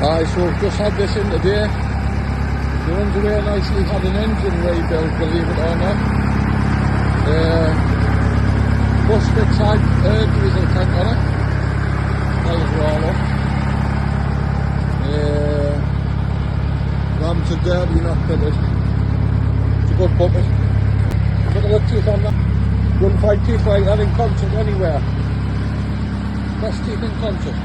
Aye, so we've just had this in today. The runs away nicely, had an engine rebuild, believe it or not. Bus fix had diesel tank on it. Tires were all up. Rams are dirty, not fitted. It's a good puppy. Look at the teeth on that. Wouldn't find teeth like that in concert anywhere. Best teeth in concert.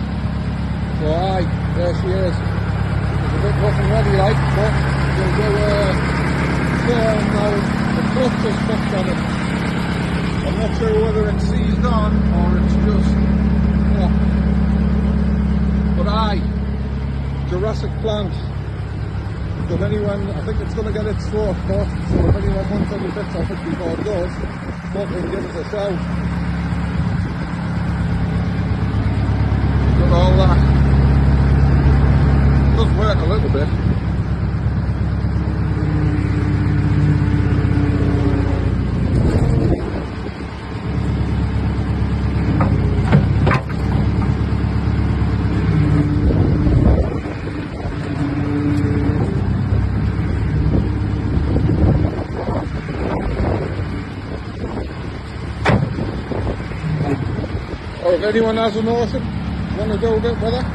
So aye, there she is. It's a bit rough and ready like, but we'll do turn now. The clutch is fixed on it. I'm not sure whether it's seized on or it's just, but aye, Jurassic plant. So if anyone, I think it's going to get its throat cut, so if anyone wants any bits off it before it goes, fucking give us a shout. Got all that. It does work a little bit. Or if anyone has a notion, want to do a bit with it,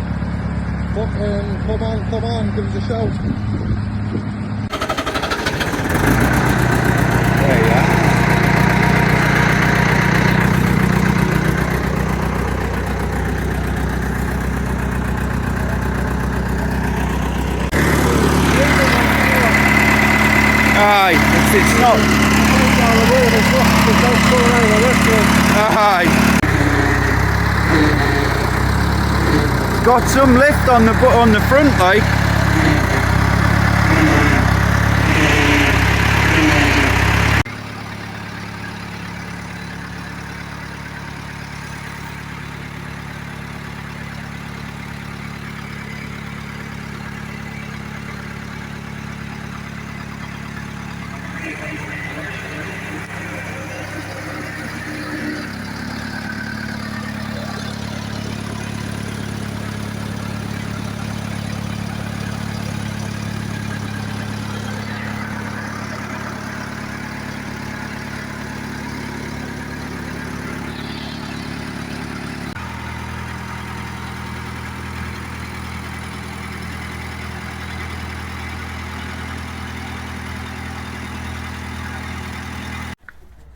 come on, give us a shout. There you are. Aye, it's not. Aye. Got some lift on the front, like.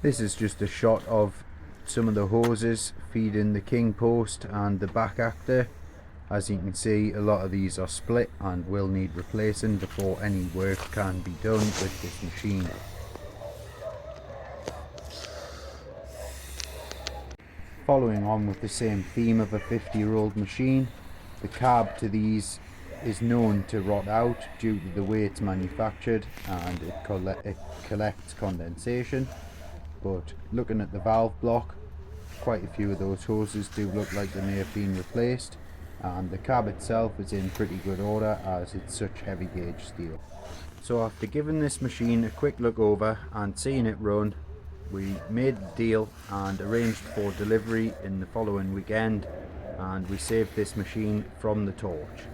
This is just a shot of some of the hoses feeding the king post and the back actor. As you can see, a lot of these are split and will need replacing before any work can be done with this machine. Following on with the same theme of a 50-year-old machine, the cab to these is known to rot out due to the way it's manufactured, and it collects condensation. But looking at the valve block, quite a few of those hoses do look like they may have been replaced, and the cab itself is in pretty good order as it's such heavy gauge steel. So after giving this machine a quick look over and seeing it run, we made the deal and arranged for delivery in the following weekend, and we saved this machine from the torch.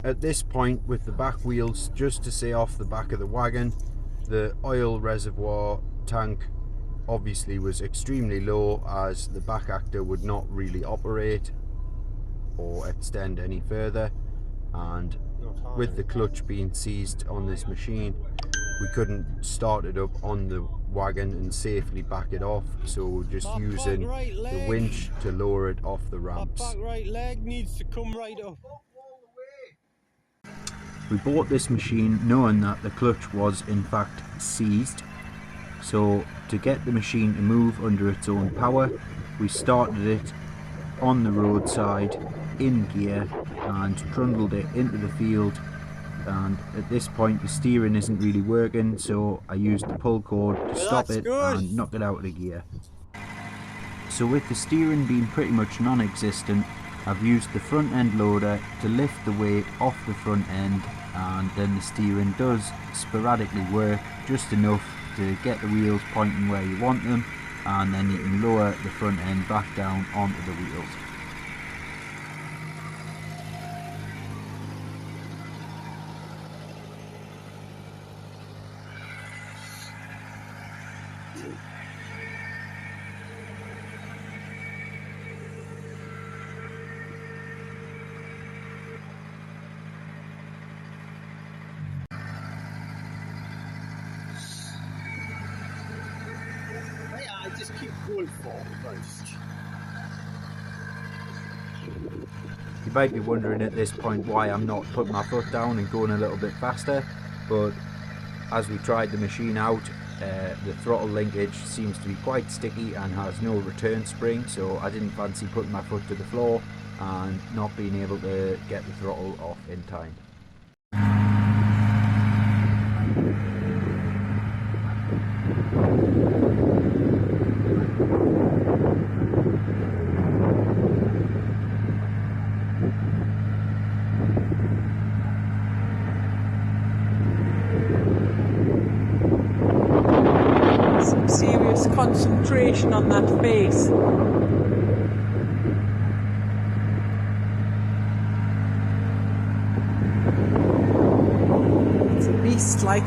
At this point, with the back wheels just to say off the back of the wagon, the oil reservoir tank obviously was extremely low, as the back actor would not really operate or extend any further, and with the clutch being seized on this machine, we couldn't start it up on the wagon and safely back it off, so we're just using the winch to lower it off the ramps. That back right leg needs to come right up. We bought this machine knowing that the clutch was in fact seized, so to get the machine to move under its own power, we started it on the roadside in gear and trundled it into the field, and at this point the steering isn't really working, so I used the pull cord to stop it and knock it out of the gear. So with the steering being pretty much non-existent, I've used the front end loader to lift the weight off the front end, and then the steering does sporadically work just enough to get the wheels pointing where you want them, and then you can lower the front end back down onto the wheels. You might be wondering at this point why I'm not putting my foot down and going a little bit faster, but as we tried the machine out, the throttle linkage seems to be quite sticky and has no return spring, so I didn't fancy putting my foot to the floor and not being able to get the throttle off in time. Some serious concentration on that face. It's a beast, like.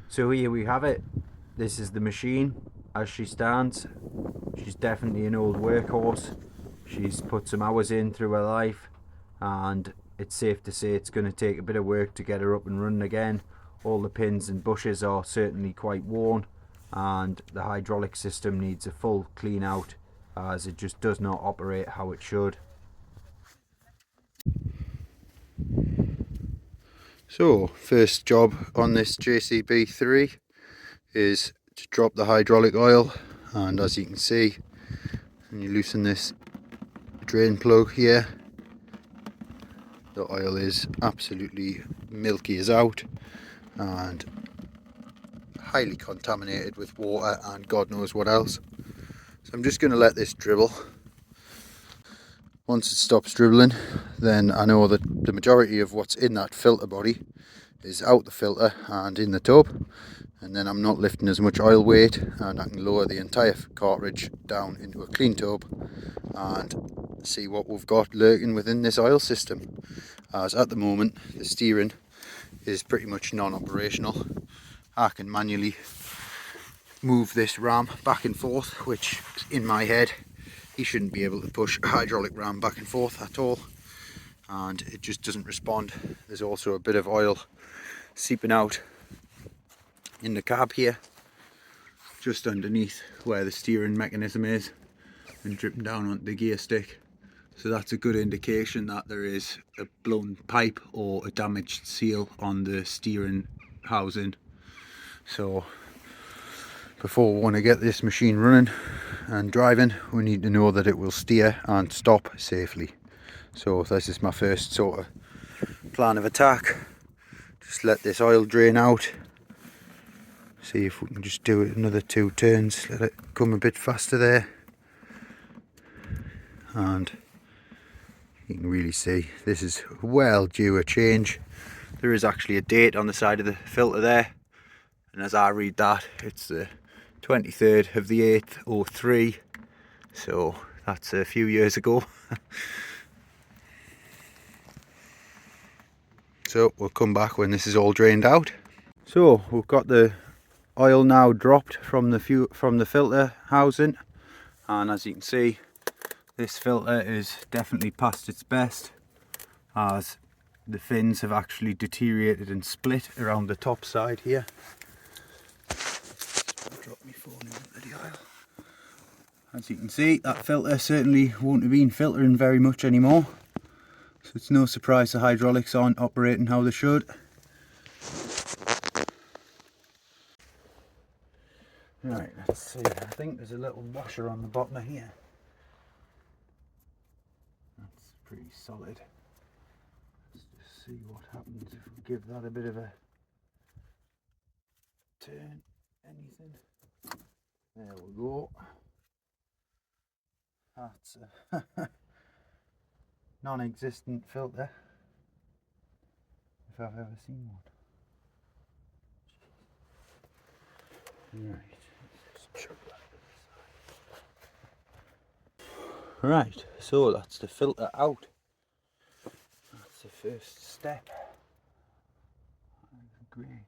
So here we have it. This is the machine as she stands. She's definitely an old workhorse. She's put some hours in through her life, and it's safe to say it's going to take a bit of work to get her up and running again. All the pins and bushes are certainly quite worn, and the hydraulic system needs a full clean out as it just does not operate how it should. So first job on this JCB3 is to drop the hydraulic oil, and as you can see, when you loosen this drain plug here, the oil is absolutely milky as out and highly contaminated with water and God knows what else. So I'm just going to let this dribble. Once it stops dribbling, then I know that the majority of what's in that filter body is out the filter and in the tub, and then I'm not lifting as much oil weight, and I can lower the entire cartridge down into a clean tub and see what we've got lurking within this oil system. As at the moment the steering is pretty much non-operational. I can manually move this ram back and forth, which in my head he shouldn't be able to push a hydraulic ram back and forth at all, and it just doesn't respond. There's also a bit of oil seeping out in the cab here, just underneath where the steering mechanism is, and dripping down onto the gear stick. So that's a good indication that there is a blown pipe or a damaged seal on the steering housing. So before we want to get this machine running and driving, we need to know that it will steer and stop safely. So this is my first sort of plan of attack. Just let this oil drain out. See if we can just do it another 2 turns, let it come a bit faster there. And you can really see this is well due a change. There is actually a date on the side of the filter there, and as I read that, it's the 23rd of the 8th, 03, so that's a few years ago. So we'll come back when this is all drained out. So we've got the oil now dropped from the filter housing, and as you can see, this filter is definitely past its best, as the fins have actually deteriorated and split around the top side here. Drop my phone in the bloody aisle. As you can see, that filter certainly won't have been filtering very much anymore, so it's no surprise the hydraulics aren't operating how they should. Right, let's see, I think there's a little washer on the bottom of here. That's pretty solid. Let's just see what happens if we give that a bit of a turn, anything. There we go. That's a non-existent filter, if I've ever seen one. Right, let's chuck that to the side. Right, so that's the filter out. That's the first step. Great.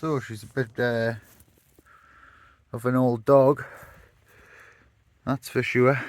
So she's a bit of an old dog, that's for sure.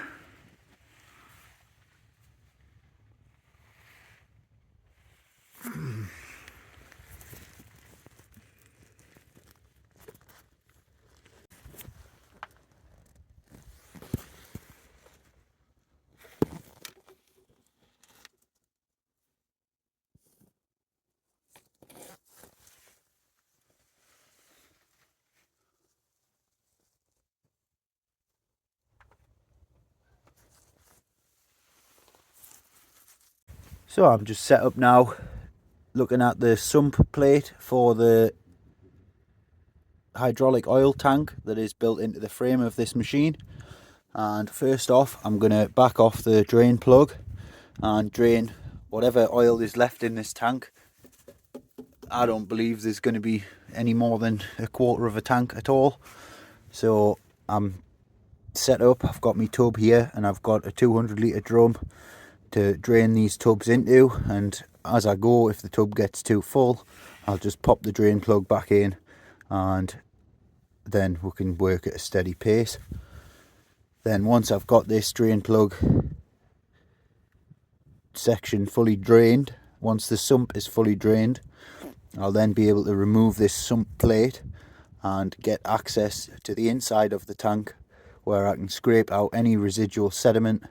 So I'm just set up now, looking at the sump plate for the hydraulic oil tank that is built into the frame of this machine. And first off, I'm going to back off the drain plug and drain whatever oil is left in this tank. I don't believe there's going to be any more than a quarter of a tank at all. So I'm set up, I've got my tub here and I've got a 200 litre drum to drain these tubs into, and as I go, if the tub gets too full, I'll just pop the drain plug back in and then we can work at a steady pace. Then once I've got this drain plug section fully drained, once the sump is fully drained, I'll then be able to remove this sump plate and get access to the inside of the tank, where I can scrape out any residual sediment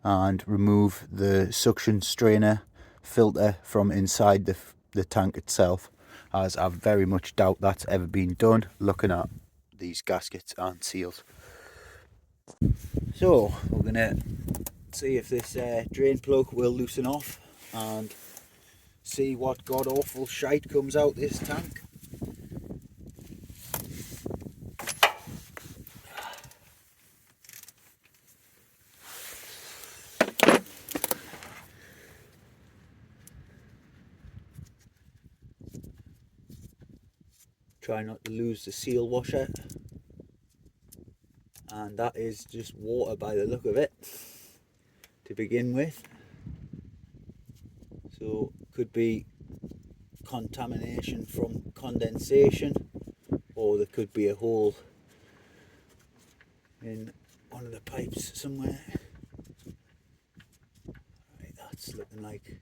and remove the suction strainer filter from inside the tank itself, as I very much doubt that's ever been done looking at these gaskets and seals. So we're gonna see if this drain plug will loosen off and see what god awful shite comes out this tank. Try not to lose the seal washer, and that is just water by the look of it to begin with, so could be contamination from condensation, or there could be a hole in one of the pipes somewhere. Right, that's looking like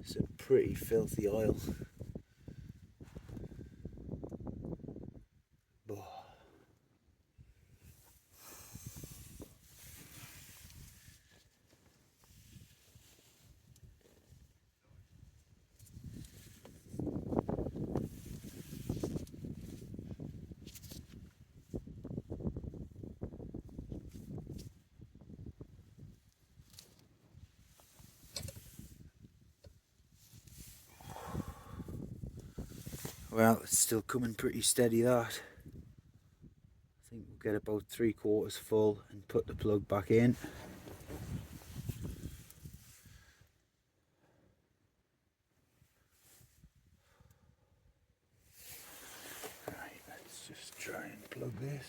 some pretty filthy oil. Well, it's still coming pretty steady, that. I think we'll get about 3/4 full and put the plug back in. Right, let's just try and plug this.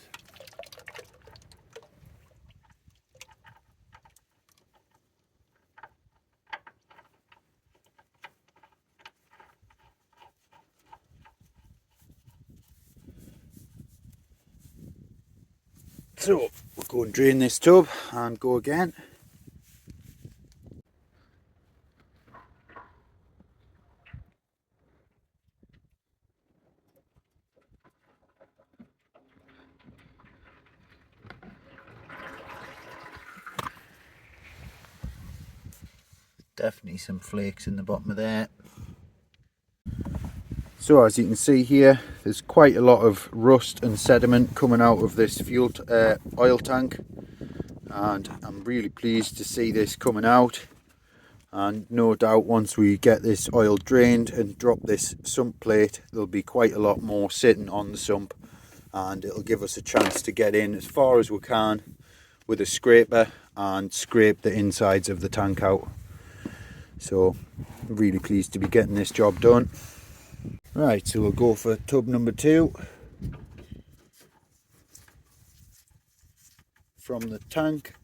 So we'll go and drain this tub and go again. Definitely some flakes in the bottom of there. So as you can see here, there's quite a lot of rust and sediment coming out of this fuel oil tank, and I'm really pleased to see this coming out. And no doubt once we get this oil drained and drop this sump plate, there'll be quite a lot more sitting on the sump, and it'll give us a chance to get in as far as we can with a scraper and scrape the insides of the tank out. So I'm really pleased to be getting this job done. Right, so we'll go for tub number 2 from the tank.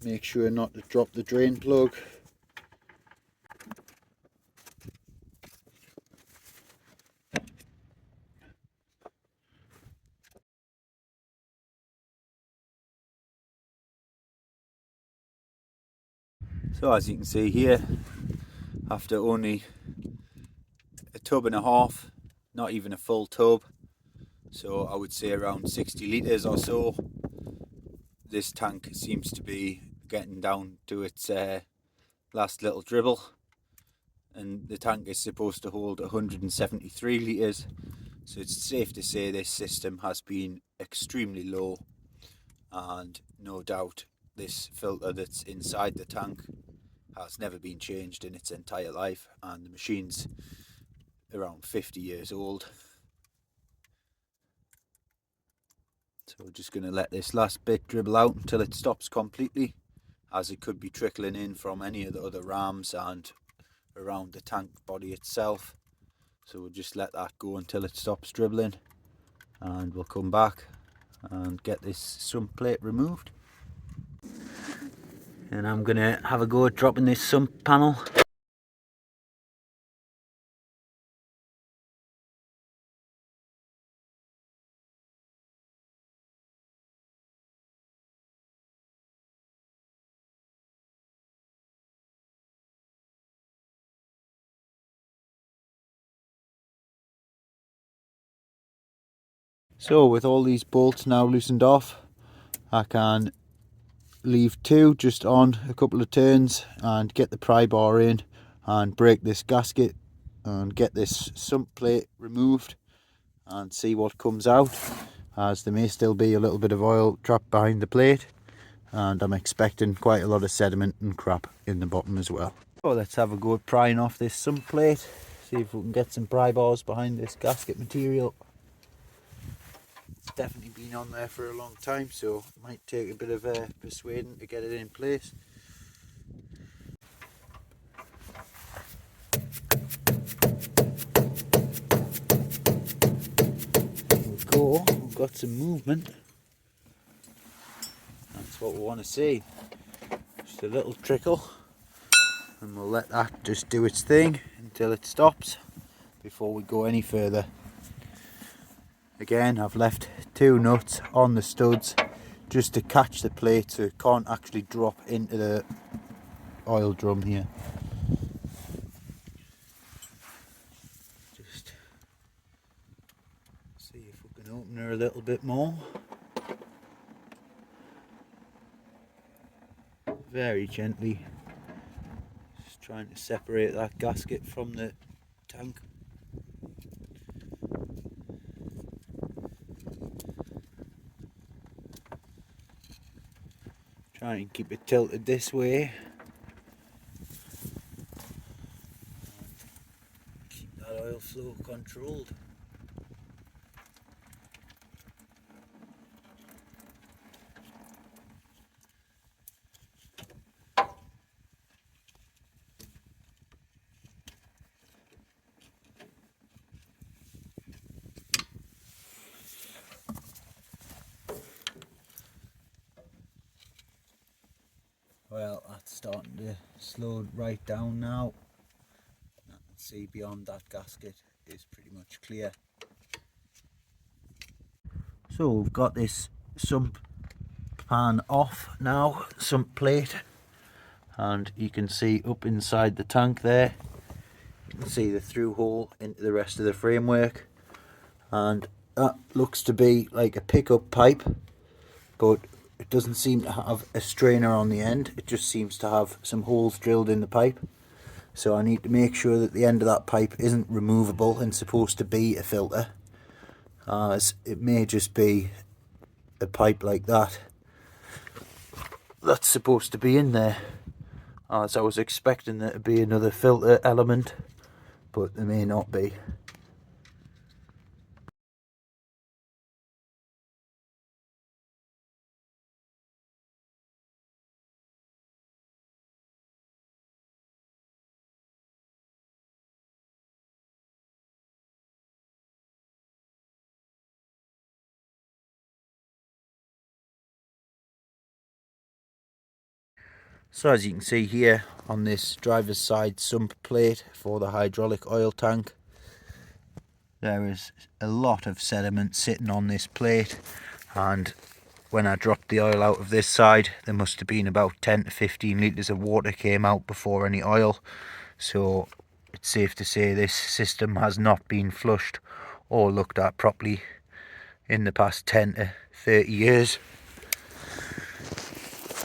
Make sure not to drop the drain plug. So as you can see here, after only a tub and a half, not even a full tub, so I would say around 60 litres or so, this tank seems to be getting down to its last little dribble. And the tank is supposed to hold 173 litres, so it's safe to say this system has been extremely low, and no doubt this filter that's inside the tank has never been changed in its entire life, and the machine's around 50 years old. So we're just going to let this last bit dribble out until it stops completely, as it could be trickling in from any of the other rams and around the tank body itself. So we'll just let that go until it stops dribbling, and we'll come back and get this sump plate removed. And I'm going to have a go at dropping this sump panel. So with all these bolts now loosened off, I can leave two just on a couple of turns and get the pry bar in and break this gasket and get this sump plate removed and see what comes out, as there may still be a little bit of oil trapped behind the plate, and I'm expecting quite a lot of sediment and crap in the bottom as well. So let's have a go at prying off this sump plate, see if we can get some pry bars behind this gasket material. It's definitely been on there for a long time, so it might take a bit of persuading to get it in place. There we go, we've got some movement. That's what we want to see. Just a little trickle, and we'll let that just do its thing until it stops before we go any further. Again, I've left two nuts on the studs just to catch the plate so it can't actually drop into the oil drum here. Just see if we can open her a little bit more. Very gently, just trying to separate that gasket from the tank. Try and keep it tilted this way. Keep that oil flow controlled. Well, that's starting to slow right down now. I can see beyond that gasket is pretty much clear. So we've got this sump pan off now, sump plate, and you can see up inside the tank there, you can see the through hole into the rest of the framework, and that looks to be like a pickup pipe, but it doesn't seem to have a strainer on the end. It just seems to have some holes drilled in the pipe. So I need to make sure that the end of that pipe isn't removable and supposed to be a filter, as it may just be a pipe like that that's supposed to be in there, as I was expecting there to be another filter element, but there may not be. So as you can see here on this driver's side sump plate for the hydraulic oil tank, there is a lot of sediment sitting on this plate, and when I dropped the oil out of this side, there must have been about 10 to 15 litres of water came out before any oil. So it's safe to say this system has not been flushed or looked at properly in the past 10 to 30 years.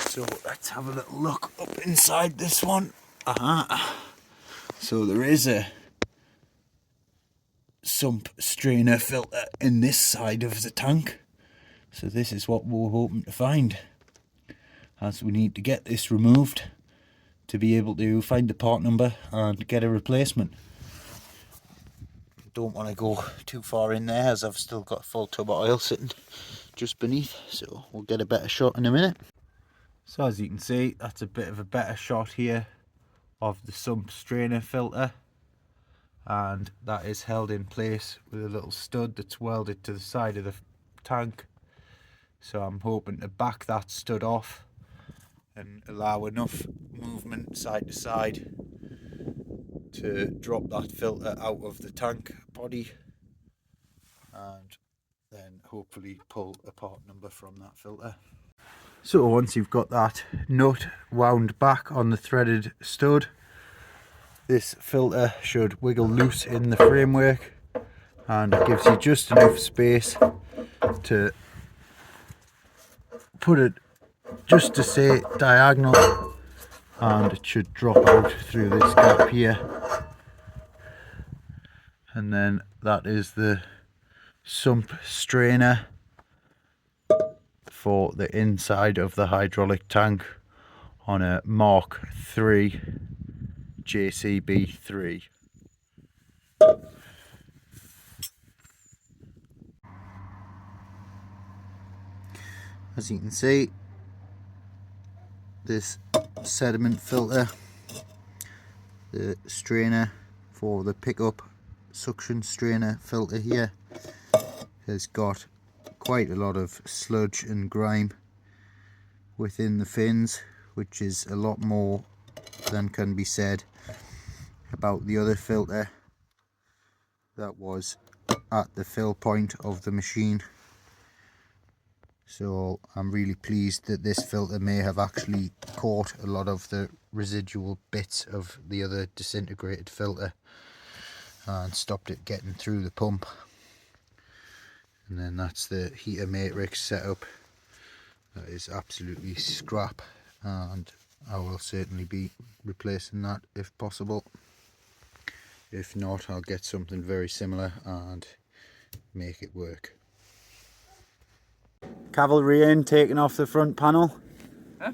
So let's have a little look up inside this one. So there is a sump strainer filter in this side of the tank. So this is what we're hoping to find, as we need to get this removed to be able to find the part number and get a replacement. Don't want to go too far in there, as I've still got a full tub of oil sitting just beneath, so we'll get a better shot in a minute. So as you can see, that's a bit of a better shot here of the sump strainer filter, and that is held in place with a little stud that's welded to the side of the tank. So I'm hoping to back that stud off and allow enough movement side to side to drop that filter out of the tank body, and then hopefully pull a part number from that filter. So once you've got that nut wound back on the threaded stud, this filter should wiggle loose in the framework, and it gives you just enough space to put it just to say diagonal, and it should drop out through this gap here. And then that is the sump strainer for the inside of the hydraulic tank on a MK3 JCB3. As you can see, this sediment filter, the strainer for the pickup suction strainer filter here, has got quite a lot of sludge and grime within the fins, which is a lot more than can be said about the other filter that was at the fill point of the machine. So I'm really pleased that this filter may have actually caught a lot of the residual bits of the other disintegrated filter and stopped it getting through the pump. And then that's the heater matrix setup. That is absolutely scrap, and I will certainly be replacing that if possible. If not, I'll get something very similar and make it work. Cavalry in, taking off the front panel. Huh?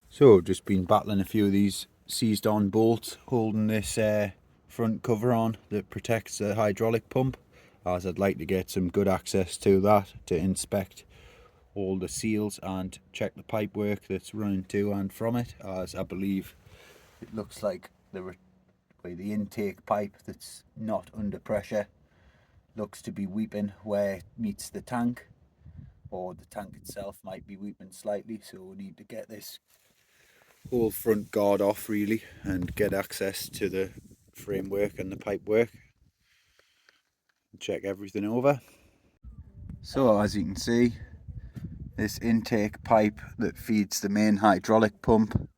So I've just been battling a few of these seized on bolts holding this front cover on that protects the hydraulic pump, as I'd like to get some good access to that to inspect all the seals and check the pipe work that's running to and from it, as I believe it looks like the intake pipe that's not under pressure looks to be weeping where it meets the tank, or the tank itself might be weeping slightly. So we need to get this whole front guard off really and get access to the framework and the pipe work and check everything over. So as you can see, this intake pipe that feeds the main hydraulic pump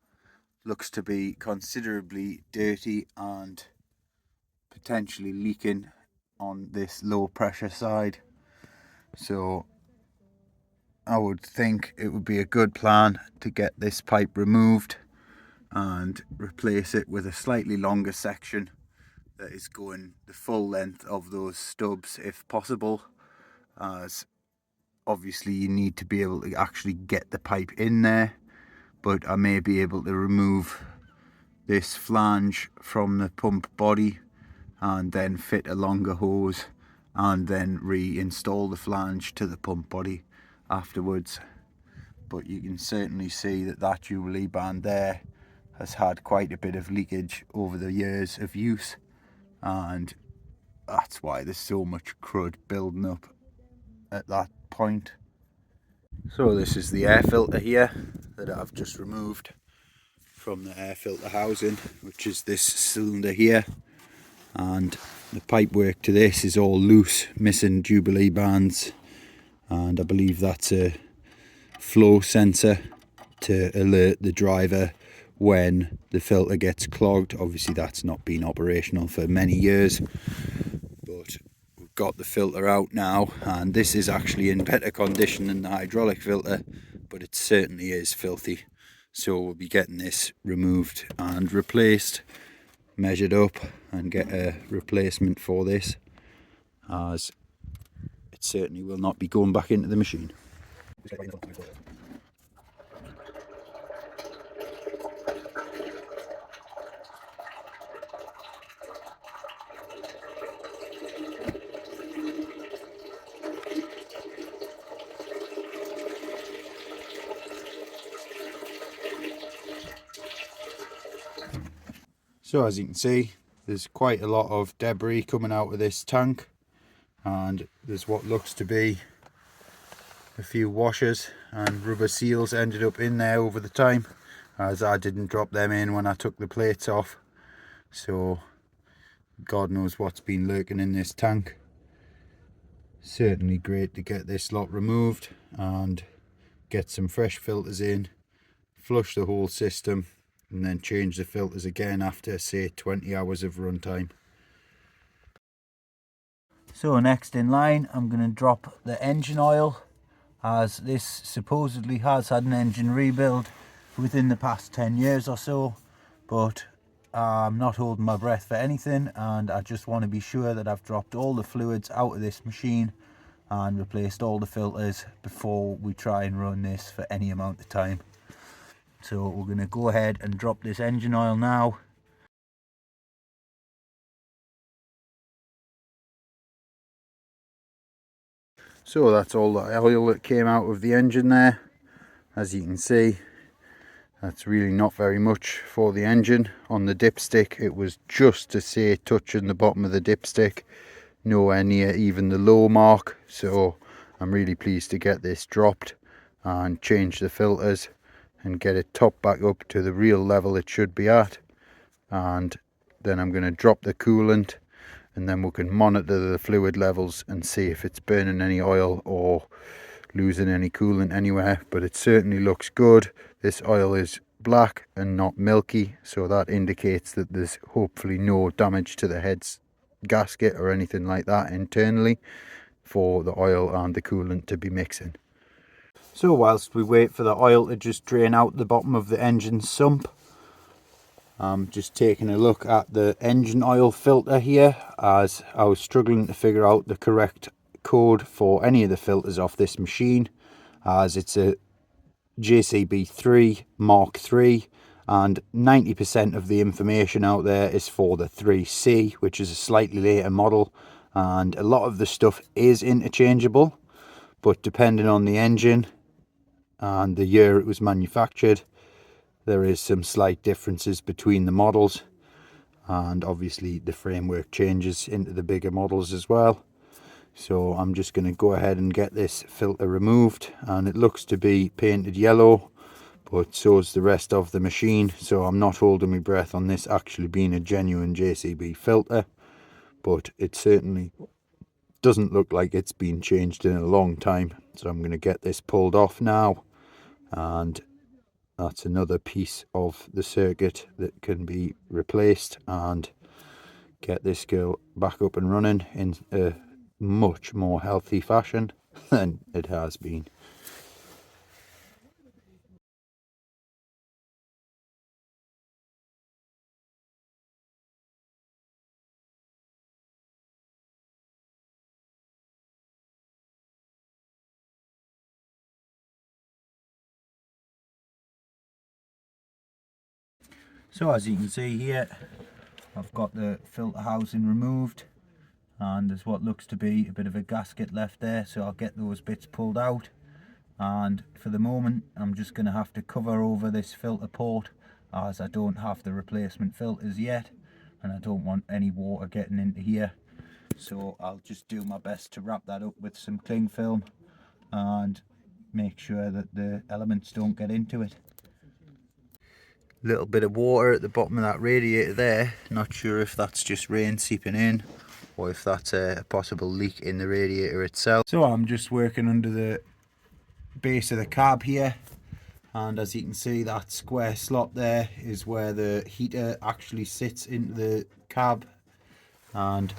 looks to be considerably dirty and potentially leaking on this low pressure side. So I would think it would be a good plan to get this pipe removed and replace it with a slightly longer section that is going the full length of those stubs if possible, as obviously you need to be able to actually get the pipe in there, but I may be able to remove this flange from the pump body and then fit a longer hose and then reinstall the flange to the pump body afterwards. But you can certainly see that Jubilee band there, has had quite a bit of leakage over the years of use, and that's why there's so much crud building up at that point. So this is the air filter here that I've just removed from the air filter housing, which is this cylinder here, and the pipework to this is all loose, missing Jubilee bands, and I believe that's a flow sensor to alert the driver when the filter gets clogged. Obviously that's not been operational for many years, but we've got the filter out now, and this is actually in better condition than the hydraulic filter, but it certainly is filthy. So we'll be getting this removed and replaced, measured up, and get a replacement for this, as it certainly will not be going back into the machine. So as you can see, there's quite a lot of debris coming out of this tank, and there's what looks to be a few washers and rubber seals ended up in there over the time, as I didn't drop them in when I took the plates off, so God knows what's been lurking in this tank. Certainly great to get this lot removed and get some fresh filters in, flush the whole system, and then change the filters again after say 20 hours of runtime. So next in line, I'm going to drop the engine oil, as this supposedly has had an engine rebuild within the past 10 years or so, but I'm not holding my breath for anything, and I just want to be sure that I've dropped all the fluids out of this machine and replaced all the filters before we try and run this for any amount of time. So we're going to go ahead and drop this engine oil now. So that's all the oil that came out of the engine there. As you can see, that's really not very much for the engine. On the dipstick, it was just to say touching the bottom of the dipstick, nowhere near even the low mark. So I'm really pleased to get this dropped and change the filters and get it topped back up to the real level it should be at. And then I'm going to drop the coolant, and then we can monitor the fluid levels and see if it's burning any oil or losing any coolant anywhere. But it certainly looks good. This oil is black and not milky, so that indicates that there's hopefully no damage to the head's gasket or anything like that internally for the oil and the coolant to be mixing. So whilst we wait for the oil to just drain out the bottom of the engine sump, I'm just taking a look at the engine oil filter here, as I was struggling to figure out the correct code for any of the filters off this machine, as it's a JCB3 Mark III, and 90% of the information out there is for the 3C, which is a slightly later model, and a lot of the stuff is interchangeable, but depending on the engine and the year it was manufactured, there is some slight differences between the models, and obviously the framework changes into the bigger models as well. So I'm just going to go ahead and get this filter removed, and it looks to be painted yellow, but so is the rest of the machine, so I'm not holding my breath on this actually being a genuine JCB filter, but it certainly doesn't look like it's been changed in a long time. So I'm going to get this pulled off now, and that's another piece of the circuit that can be replaced and get this girl back up and running in a much more healthy fashion than it has been. So as you can see here, I've got the filter housing removed, and there's what looks to be a bit of a gasket left there, so I'll get those bits pulled out. And for the moment I'm just going to have to cover over this filter port as I don't have the replacement filters yet and I don't want any water getting into here. So I'll just do my best to wrap that up with some cling film and make sure that the elements don't get into it. Little bit of water at the bottom of that radiator there. Not sure if that's just rain seeping in or if that's a possible leak in the radiator itself. So I'm just working under the base of the cab here, and as you can see, that square slot there is where the heater actually sits into the cab, and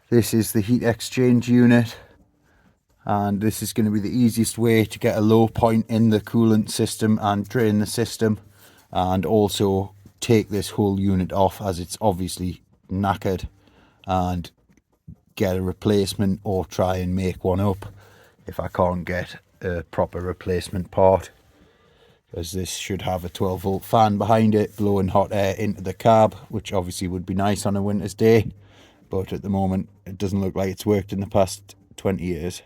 this is the heat exchange unit, and this is going to be the easiest way to get a low point in the coolant system and drain the system, and also take this whole unit off as it's obviously knackered, and get a replacement or try and make one up if I can't get a proper replacement part, as this should have a 12-volt fan behind it blowing hot air into the cab, which obviously would be nice on a winter's day, but at the moment it doesn't look like it's worked in the past 20 years.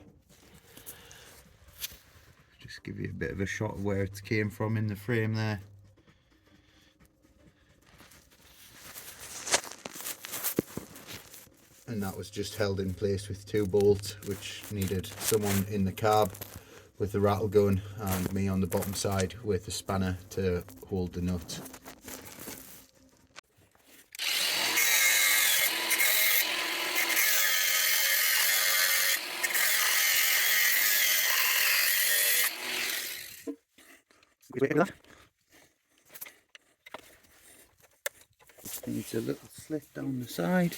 Just give you a bit of a shot of where it came from in the frame there. And that was just held in place with 2 bolts, which needed someone in the cab with the rattle gun and me on the bottom side with the spanner to hold the nuts. Wait, that needs a little slit down the side.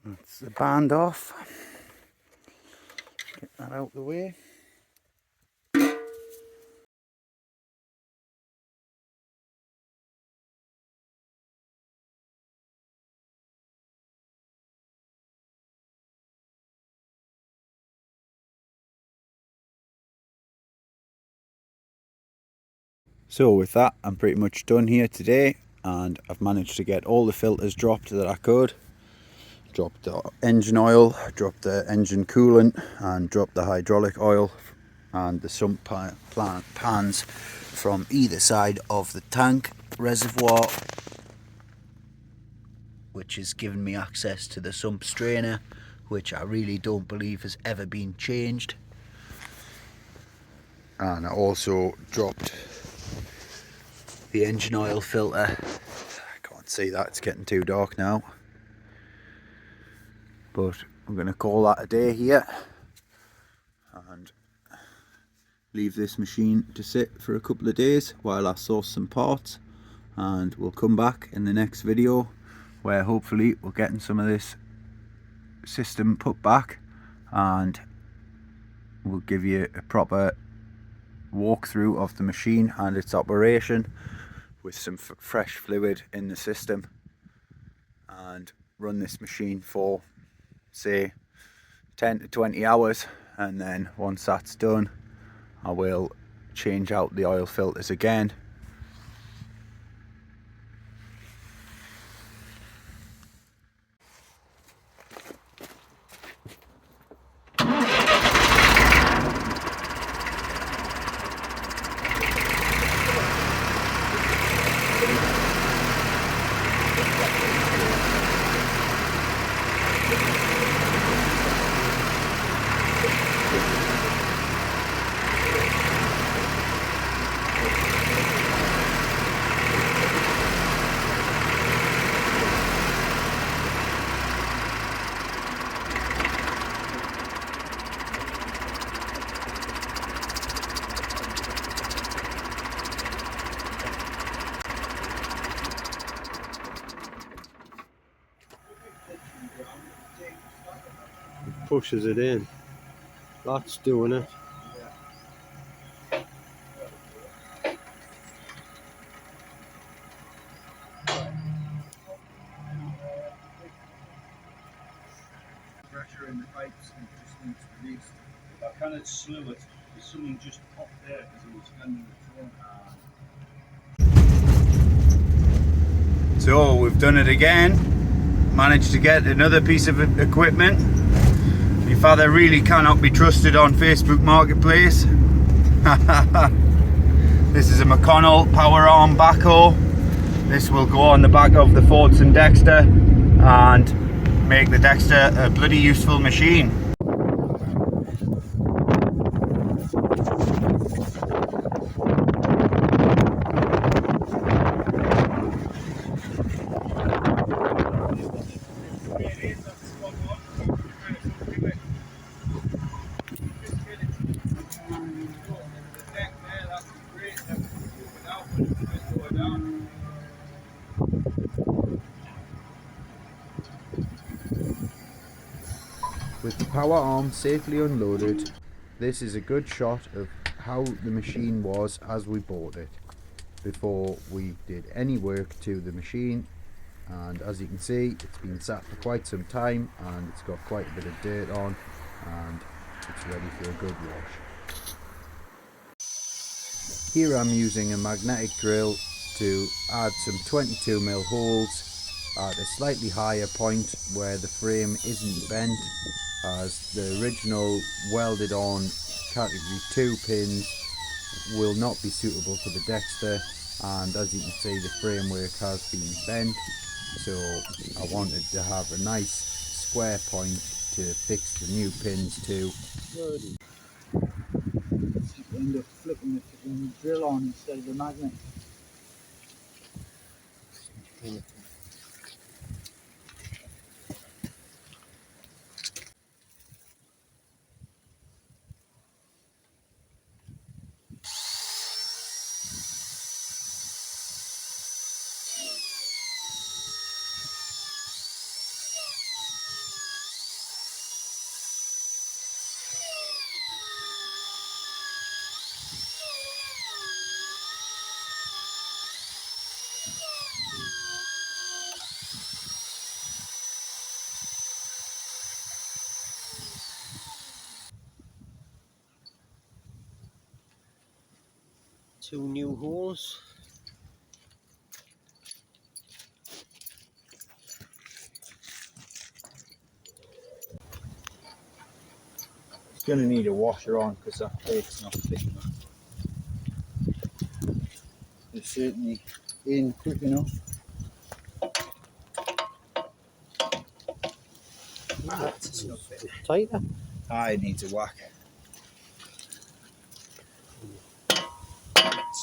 That's the band off. Get that out the way. So with that, I'm pretty much done here today, and I've managed to get all the filters dropped that I could. Dropped the engine oil, dropped the engine coolant, and dropped the hydraulic oil and the sump pans from either side of the tank reservoir, which has given me access to the sump strainer, which I really don't believe has ever been changed. And I also dropped the engine oil filter. I can't see that, it's getting too dark now. But I'm going to call that a day here and leave this machine to sit for a couple of days while I source some parts, and we'll come back in the next video where hopefully we're getting some of this system put back, and we'll give you a proper walkthrough of the machine and its operation with some fresh fluid in the system, and run this machine for say 10 to 20 hours, and then once that's done I will change out the oil filters again. Pushes it in. That's doing it. pressure in the pipes and it just needs released. I cannot slew it. There's something just popped there because it was standing the phone. So we've done it again. Managed to get another piece of equipment. My father really cannot be trusted on Facebook Marketplace. This is a McConnell power arm backhoe. This will go on the back of the Fordson Dexter and make the Dexter a bloody useful machine. With the power arm safely unloaded, this is a good shot of how the machine was as we bought it, before we did any work to the machine. And as you can see, it's been sat for quite some time and it's got quite a bit of dirt on and it's ready for a good wash. Here I'm using a magnetic drill to add some 22mm holes at a slightly higher point where the frame isn't bent, as the original welded on category 2 pins will not be suitable for the Dexter, and as you can see the framework has been bent, so I wanted to have a nice square point to fix the new pins to. End up flipping the drill on instead of the magnet. Two new holes. It's going to need a washer on because that plate's not thick enough. It's certainly in quick enough. That's a bit tighter. It needs a whack.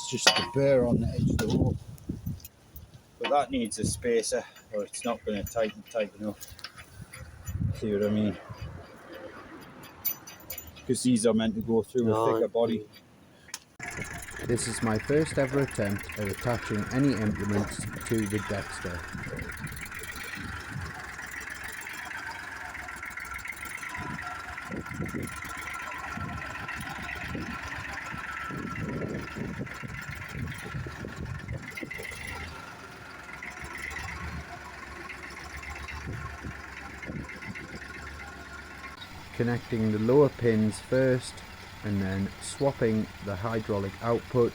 It's just the burr on the edge of the hole. But that needs a spacer or it's not going to tighten tight enough. See what I mean? Because these are meant to go through a thicker body. This is my first ever attempt at attaching any implements to the Dexter. Connecting the lower pins first and then swapping the hydraulic output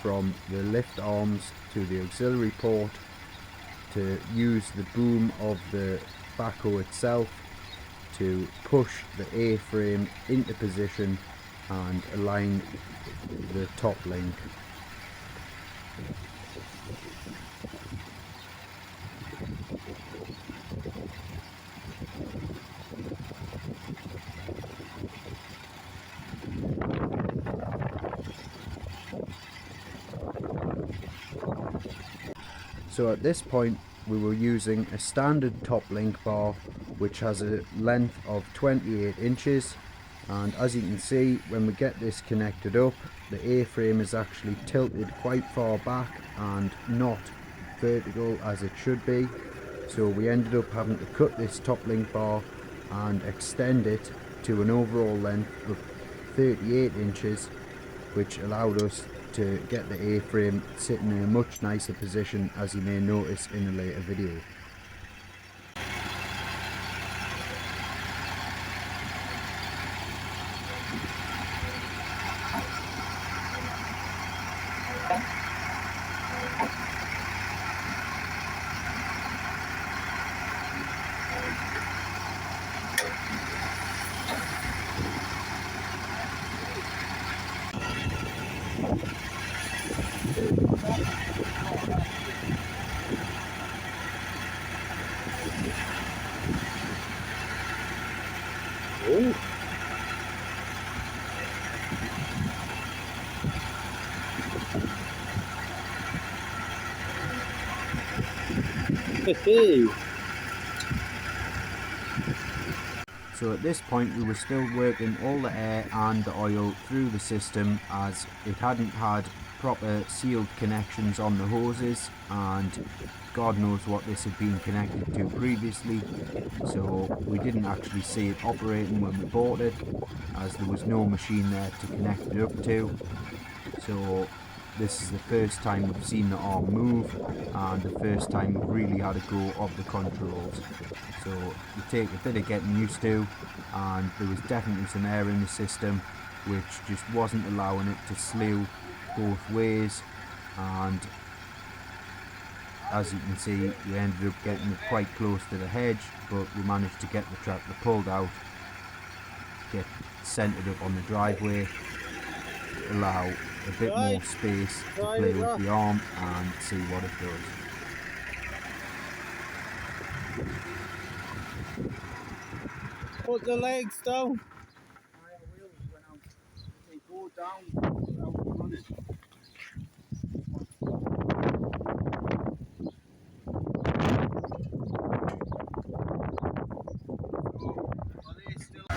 from the lift arms to the auxiliary port to use the boom of the backhoe itself to push the A-frame into position and align the top link. So at this point we were using a standard top link bar which has a length of 28 inches, and as you can see when we get this connected up, the A-frame is actually tilted quite far back and not vertical as it should be, so we ended up having to cut this top link bar and extend it to an overall length of 38 inches, which allowed us to get the A-frame sitting in a much nicer position, as you may notice in a later video. Hey. So at this point we were still working all the air and the oil through the system, as it hadn't had proper sealed connections on the hoses, and God knows what this had been connected to previously, so we didn't actually see it operating when we bought it, as there was no machine there to connect it up to. So this is the first time we've seen the arm move, and the first time we've really had a go of the controls. So they take a bit of getting used to, and there was definitely some air in the system which just wasn't allowing it to slew both ways, and as you can see we ended up getting it quite close to the hedge, but we managed to get the tractor pulled out, get centered up on the driveway, allow a bit more space to play with the arm and see what it does. Put the legs down. I will when they go down without running. Are they still?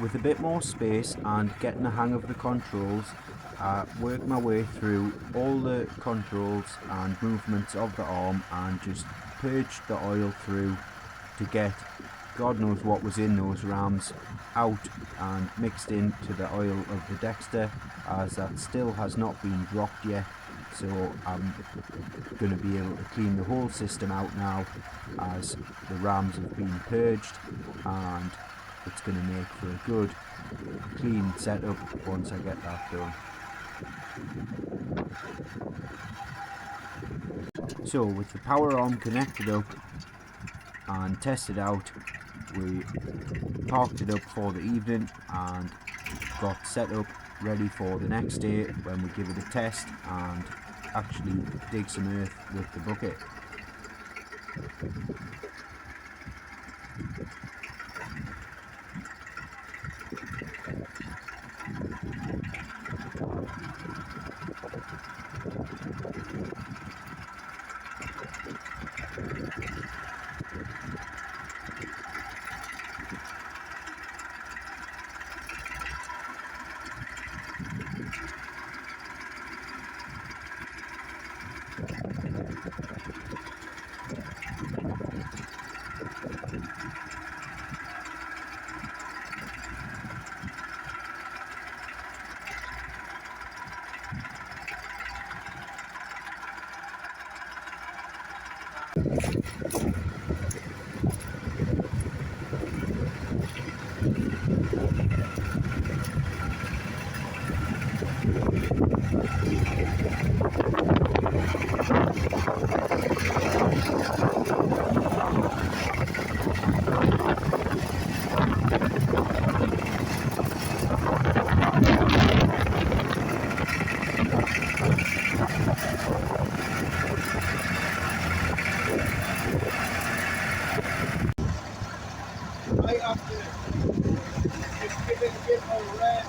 With a bit more space and getting the hang of the controls, I worked my way through all the controls and movements of the arm and just purged the oil through to get God knows what was in those rams out and mixed into the oil of the Dexter, as that still has not been dropped yet. So I'm going to be able to clean the whole system out now, as the rams have been purged, and it's going to make for a good clean setup once I get that done. So with the power arm connected up and tested out, we parked it up for the evening and got set up ready for the next day when we give it a test and actually dig some earth with the bucket. Right after just give it a bit more rest.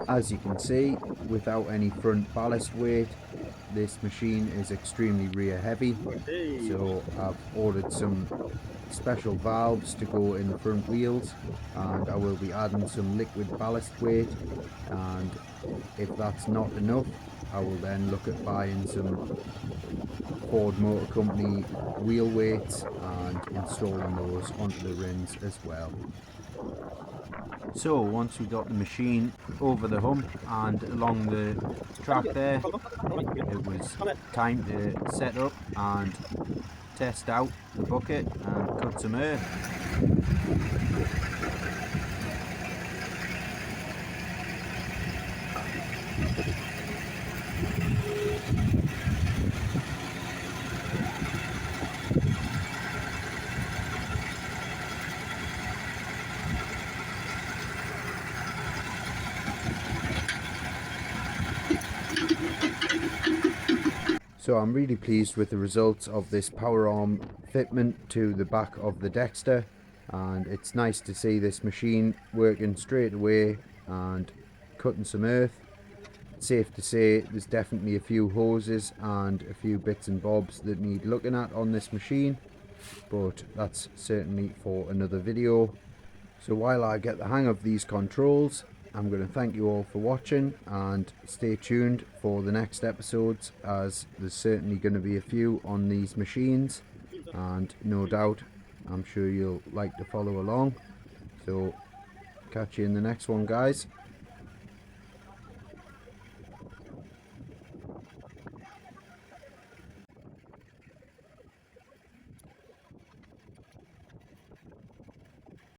As you can see, without any front ballast weight, this machine is extremely rear heavy, so I've ordered some special valves to go in the front wheels, and I will be adding some liquid ballast weight, and if that's not enough I will then look at buying some Ford Motor Company wheel weights and installing those onto the rims as well. So once we got the machine over the hump and along the track there, it was time to set up and test out the bucket and cut some earth. So I'm really pleased with the results of this power arm fitment to the back of the Dexter, and it's nice to see this machine working straight away and cutting some earth. It's safe to say there's definitely a few hoses and a few bits and bobs that need looking at on this machine, but that's certainly for another video. So while I get the hang of these controls, I'm going to thank you all for watching and stay tuned for the next episodes, as there's certainly going to be a few on these machines, and no doubt I'm sure you'll like to follow along. So catch you in the next one, guys.